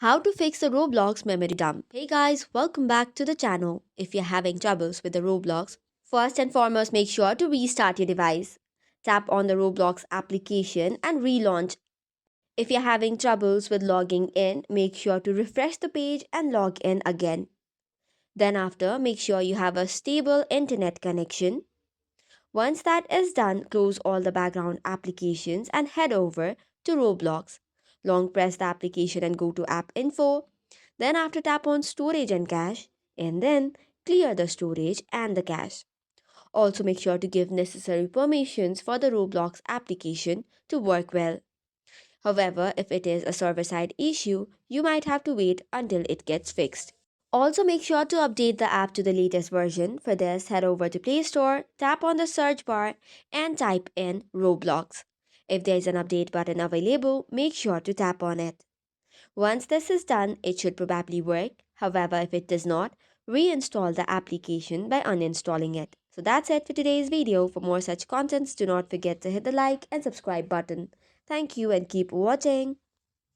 How to fix the Roblox memory dump. Hey guys, welcome back to the channel. If you're having troubles with the Roblox, first and foremost make sure to restart your device. Tap on the Roblox application and relaunch. If you're having troubles with logging in, make sure to refresh the page and log in again. Then after, make sure you have a stable internet connection. Once that is done, close all the background applications and head over to Roblox. Long press the application and go to App Info. Then after tap on Storage and Cache and then clear the storage and the cache. Also make sure to give necessary permissions for the Roblox application to work well. However, if it is a server-side issue, you might have to wait until it gets fixed. Also, make sure to update the app to the latest version. For this, head over to Play Store, tap on the search bar, and type in Roblox. If there is an update button available, make sure to tap on it. Once this is done, it should probably work. However, if it does not, reinstall the application by uninstalling it. So that's it for today's video. For more such contents, do not forget to hit the like and subscribe button. Thank you and keep watching.